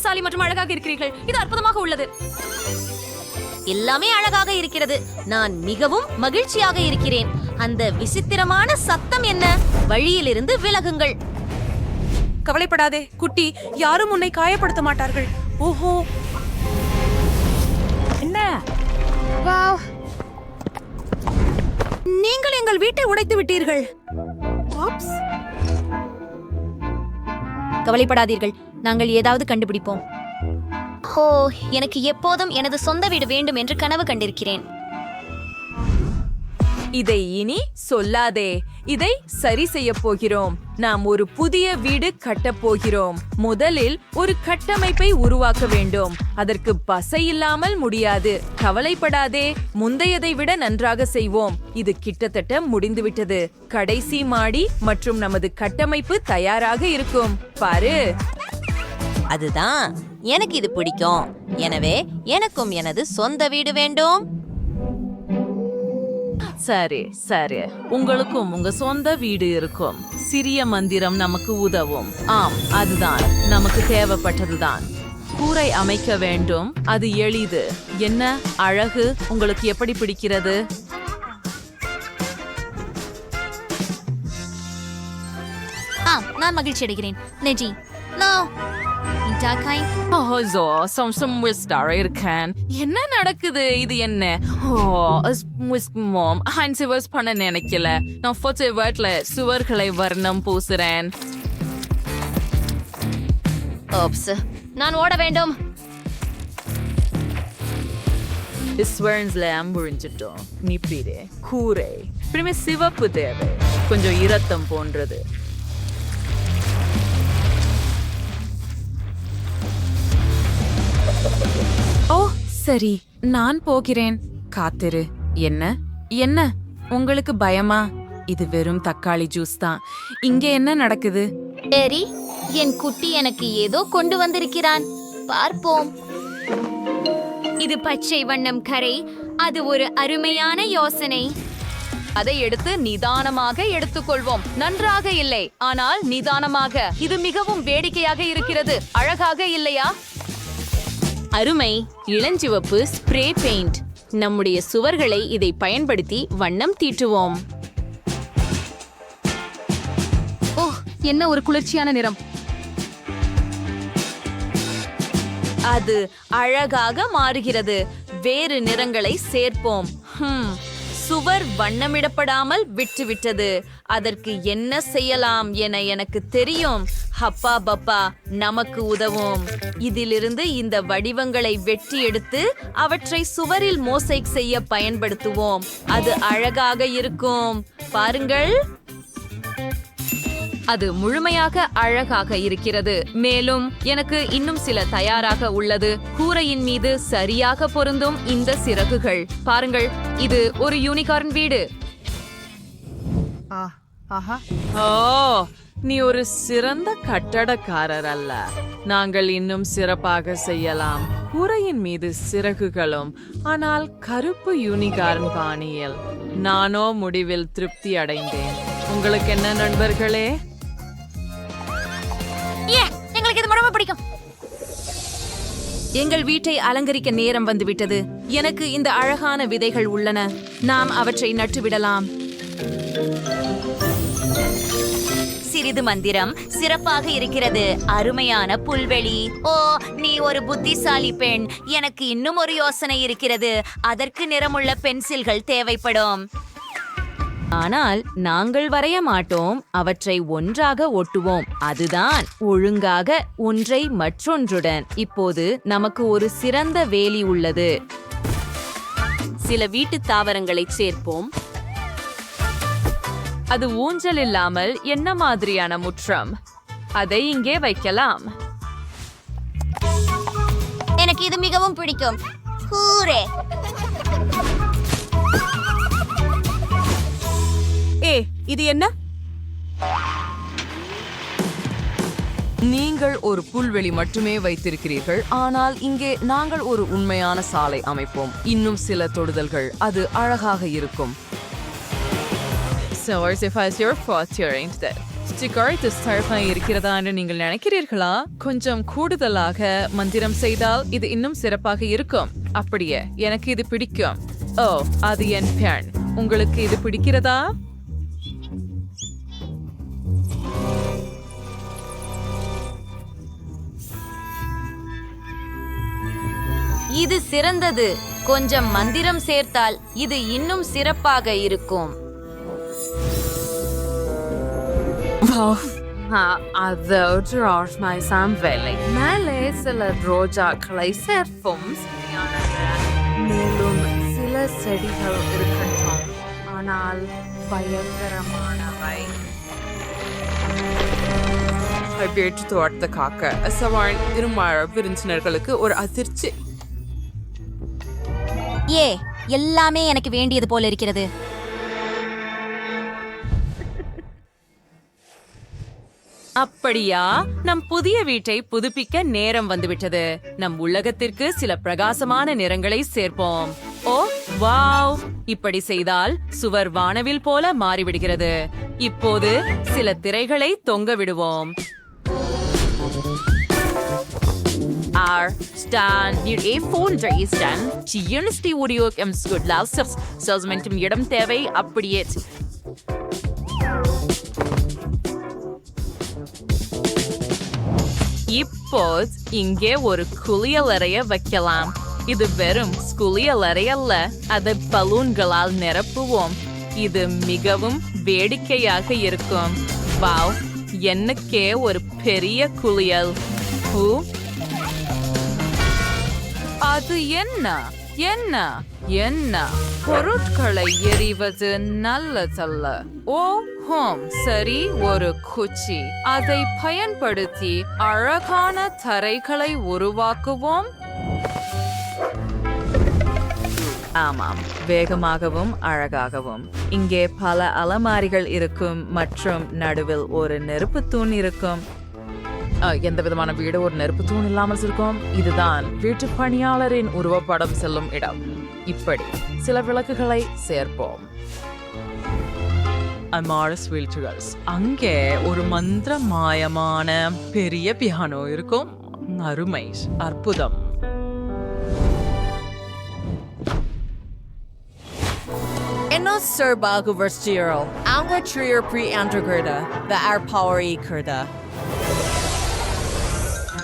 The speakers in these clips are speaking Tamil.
புத்திசாலி மற்றும் அழகாக இருக்கிறீர்கள். இது அற்புதமாக உள்ளது. எல்லாமே அழகாக இருக்கிறது. நான் மிகவும் மகிழ்ச்சியாக இருக்கிறேன். அந்த விசித்திரமான சத்தம் என்ன? வழியிலிருந்து விலகுங்கள். கவலைப்படாதே குட்டி, யாரும் உன்னை காயப்படுத்த மாட்டார்கள். ஓஹோ, என்ன? நீங்கள் எங்கள் வீட்டை உடைத்து விட்டீர்கள். கவலைப்படாதீர்கள், நாங்கள் ஏதாவது கண்டுபிடிப்போம். ஓ, எனக்கு எப்போதும் எனது சொந்த வீடு வேண்டும் என்று கனவு கண்டிருக்கிறேன். இதை இனி சொல்லாதே. இதை சரி செய்ய போகிறோம். நாம் ஒரு புதிய வீடு கட்டப் போகிறோம். முதலில் ஒரு கட்டமைப்பை உருவாக்க வேண்டும். அதற்கு பசை இல்லாமல் முடியாது. கவலைப்படாதே, முந்தையதை விட நன்றாக செய்வோம். இது கிட்டத்தட்ட முடிந்துவிட்டது. கடைசி மாடி மற்றும் நமது கட்டமைப்பு தயாராக இருக்கும். பாரு, அதுதான், எனக்கு இது பிடிக்கும். எனவே எனக்கும் எனது சொந்த வீடு வேண்டும். சரி சரி, உங்களுக்கும் உங்க சொந்த வீடு இருக்கும். சிறிய மந்திரம் நமக்கு உதவும். ஆம், அதுதான் நமக்கு தேவைப்பட்டதுதான். கூரை அமைக்க வேண்டும். அது எளிது. என்ன அழகு! உங்களுக்கு எப்படி பிடிக்கிறது? நான் மகிழ்ச்சி அடைகிறேன். நெஜி, என்ன நடக்குது? இது என்ன? பண்ண நினைக்கல. நான் சுவர்களை வர்ணம் பூசுறேன். நான் ஓட வேண்டும். முடிஞ்சிட்டோம். நிப்பிடே கூரை சிவப்பு தேவை. கொஞ்சம் இரத்தம் போன்றது. ஓ சரி, நான் போகிறேன். காத்திரு. என்ன என்ன உங்களுக்கு பயமா? இது வெறும் தக்காளி ஜூஸ் தான். இங்க என்ன நடக்குது? டெரி, என் குட்டி எனக்கு ஏதோ கொண்டு வந்திருக்கிறான். பார்ப்போம். இது பச்சை வண்ணம் கரை. அது ஒரு அருமையான யோசனை. அதை எடுத்து நிதானமாக எடுத்துக்கொள்வோம். நன்றாக இல்லை, ஆனால் நிதானமாக. இது மிகவும் வேடிக்கையாக இருக்கிறது. அழகாக இல்லையா? அருமை. இளஞ்சிவப்பு ஸ்ப்ரே பெயிண்ட். நம்முடைய சுவர்களை இதை பயன்படுத்தி வண்ணம் தீட்டுவோம். ஓ, என்ன ஒரு குளிர்ச்சியான நிறம். அது அழகாக மாறுகிறது. வேறு நிறங்களை சேர்ப்போம். சுவர் வண்ணமிடப்படாமல் விட்டுவிட்டது. அதற்கு என்ன செய்யலாம் என எனக்கு தெரியும். ஹப்பா பப்பா நமக்கு உதவும். இதிலிருந்து இந்த வடிவங்களை வெட்டி எடுத்து அவற்றை சுவரில் மோசைக் செய்ய பயன்படுத்துவோம். அது அழகாக இருக்கும். பாருங்கள், அது முழுமையாக அழகாக இருக்கிறது. மேலும் எனக்கு இன்னும் சில தயாராக உள்ளது. கூரையின் மீது சரியாக பொருந்தும் இந்த சிறகுகள். பாருங்கள், இது ஒரு யூனிகார்ன் வீடு. ஓ, நீ ஒரு சிறந்த கட்டடக்காரர் அல்ல. நாங்கள் இன்னும் சிறப்பாக செய்யலாம். கூரையின் மீது சிறகுகளும், ஆனால் கருப்பு யூனிகார்ன் பாணியில். நானோ முடிவில் திருப்தி அடைந்தேன். உங்களுக்கு என்ன நண்பர்களே? எங்களுக்கு இது ரொம்ப பிடிக்கும். எங்கள் வீட்டை அலங்கரிக்க நேரம் வந்துவிட்டது. எனக்கு இந்த அழகான விதைகள் உள்ளன. நாம் அவற்றை நட்டுவிடலாம். சிறிது மந்திரம் சிறப்பாக இருக்கிறது. அருமையான புல்வெளி. ஓ, நீ ஒரு புத்திசாலி பெண். எனக்கு இன்னும் ஒரு யோசனை இருக்கிறது. அதற்கு நிறமுள்ள பென்சில்கள் தேவைப்படும். ஆனால் நாங்கள் வரைய மாட்டோம். அவற்றை ஒன்றாக ஒட்டுவோம். அதுதான் ஒழுங்காக ஒன்றை மற்றொன்றுடன். இப்போது நமக்கு ஒரு சிறந்த வேலி உள்ளது. சில வீட்டு தாவரங்களை சேர்ப்போம். அது ஊஞ்சல் இல்லாமல் என்ன மாதிரியான முற்றம்? அதை இங்கே வைக்கலாம். எனக்கு இது மிகவும் பிடிக்கும். ஹூரே! இது என்ன? நீங்கள் ஒரு புல்வெளி மட்டுமே வைத்திருக்கிறீர்கள். ஆனால் இங்கே நாங்கள் ஒரு உண்மையான சாலை அமைப்போம். இன்னும் சில தொடுதல்கள். அது அழகாக இருக்கும். இருக்கிறதா என்று நீங்கள் நினைக்கிறீர்களா? கொஞ்சம் கூடுதலாக மந்திரம் செய்தால் இது இன்னும் சிறப்பாக இருக்கும். அப்படியே எனக்கு இது பிடிக்கும். ஓ, அது என் பெண். உங்களுக்கு இது பிடிக்கிறதா? இது சிறந்தது. கொஞ்சம் மந்திரம் சேர்த்தால் இது இன்னும் சிறப்பாக இருக்கும். மேலே சில ரோஜாக்களை சேர்ப்போம். மேலும் சில செடிகள் இருக்கட்டும், ஆனால் பயங்கரமானவை. வீட்டு தோட்டத்தை காக்க சவால் திருமண விருந்தினர்களுக்கு ஒரு அதிர்ச்சி. எல்லாமே எனக்கு வேண்டியது போல இருக்கிறது. அப்படியா? நம் புதிய வீட்டை புதுப்பிக்க நேரம் வந்துவிட்டது. நம் உலகத்திற்கு சில பிரகாசமான நிறங்களை சேர்ப்போம். ஓ வாவ்! இப்படி செய்தால் சுவர் வானவில் போல மாறிவிடுகிறது. இப்போது சில திரைகளை தொங்க விடுவோம். இடம் தேவை. அப்படியே இப்போது இங்கே ஒரு குளியலறைய வைக்கலாம். இது வெறும் குளியலறை அல்ல, அதை பலூன்களால் நிரப்புவோம். இது மிகவும் வேடிக்கையாக இருக்கும். வாவ், எனக்கே ஒரு பெரிய குளியல். அது என்ன என்ன என்ன? பொருட்களை எறிவது நல்லதல்ல. ஓ ஹோம், சரி, ஒரு குச்சி. அதை பயன்படுத்தி அழகான தரைகளை உருவாக்குவோம். ஆமாம், வேகமாகவும் அழகாகவும். இங்கே பல அலமாரிகள் இருக்கும் மற்றும் நடுவில் ஒரு நெருப்பு தூண் இருக்கும். எந்த விதமான வீடு ஒரு நெருப்பு தூண் இல்லாமல் இருக்கும். இதுதான் வீட்டு பணியாளரின் உருவப்படம் செல்லும் இடம். இப்படி சில விளக்குகளை சேர்ப்போம். அங்கே ஒரு மந்திரமாயமான பெரிய பியானோ இருக்கும். அருமை, அற்புதம்.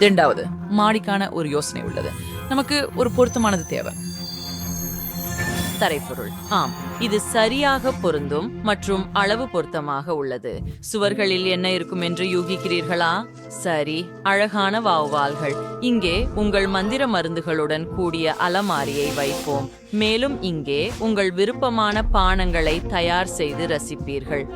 இரண்டாவது, மாடிக்கான ஒரு யோசனை உள்ளது. நமக்கு ஒரு பொருத்தமானது தேவை. தரைப்பொருள். ஆம், இது சரியாக பொருந்தும் மற்றும் அளவு பொருத்தமாக உள்ளது. சுவர்களில் என்ன இருக்கும் என்று யூகிக்கிறீர்களா? சரி, அழகான வாவ்வால்கள். இங்கே உங்கள் மந்திர மருந்துகளுடன் கூடிய அலமாரியை வைப்போம். மேலும் இங்கே உங்கள் விருப்பமான பானங்களை தயார் செய்து ரசிப்பீர்கள்.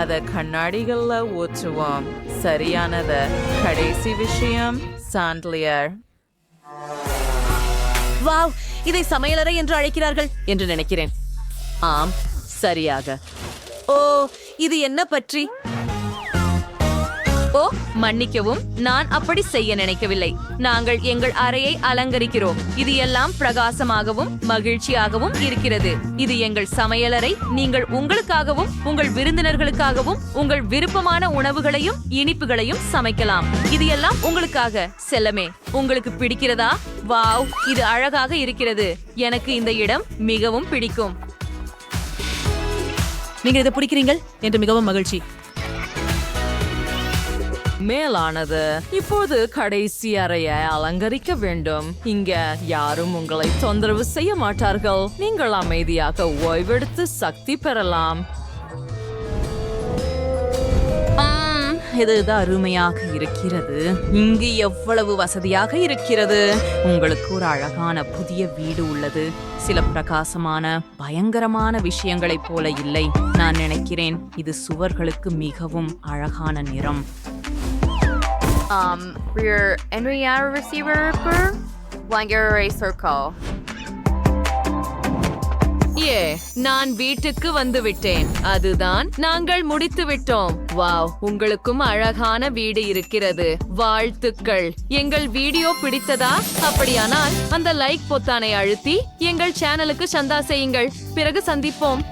அத கண்ணாடிகள்ல ஊற்றுவோம். சரியானது. கடைசி விஷயம், சாண்ட்லியர். வாவ், இதை சமையலறை என்று அழைக்கிறார்கள் என்று நினைக்கிறேன். ஆம், சரியாக. ஓ, இது என்ன பற்றி? ஓ, மன்னிக்கவும், நான் அப்படி செய்ய நினைக்கவில்லை. நாங்கள் எங்கள் அறையை அலங்கரிக்கிறோம். இது எல்லாம் பிரகாசமாகவும் மகிழ்ச்சியாகவும் இருக்கிறது. இது எங்கள் சமையலறை. நீங்கள் உங்களுக்காகவும் உங்கள் விருந்தினர்களுக்காகவும் உங்கள் விருப்பமான உணவுகளையும் இனிப்புகளையும் சமைக்கலாம். இது எல்லாம் உங்களுக்காக. செல்லமே, உங்களுக்கு பிடிக்கிறதா? வாவ், இது அழகாக இருக்கிறது. எனக்கு இந்த இடம் மிகவும் பிடிக்கும். நீங்கள் இதை பிடிக்கிறீர்கள் என்று மிகவும் மகிழ்ச்சி. மேலானது. இப்போது கடைசி அறையை அலங்கரிக்க வேண்டும். இங்க யாரும் உங்களை தொந்தரவு செய்ய மாட்டார்கள். நீங்கள் அமைதியாக ஓய்வெடுத்து சக்தி பெறலாம். இது அருமையாக இருக்கிறது. இங்கு எவ்வளவு வசதியாக இருக்கிறது. உங்களுக்கு ஒரு அழகான புதிய வீடு உள்ளது. சில பிரகாசமான பயங்கரமான விஷயங்களைப் போல இல்லை. நான் நினைக்கிறேன் இது சுவர்களுக்கு மிகவும் அழகான நிறம். We're entering our receiver per Blanger Circle. நான் வீட்டுக்கு வந்து விட்டேன். அதுதான் நாங்கள் முடித்து விட்டோம். வாவ், உங்களுக்கும் அழகான வீடு இருக்கிறது. வாழ்த்துக்கள். எங்கள் வீடியோ பிடித்ததா? அப்படியானால் அந்த லைக் பொத்தானை அழுத்தி எங்கள் சேனலுக்கு சந்தா செய்யுங்கள். பிறகு சந்திப்போம்.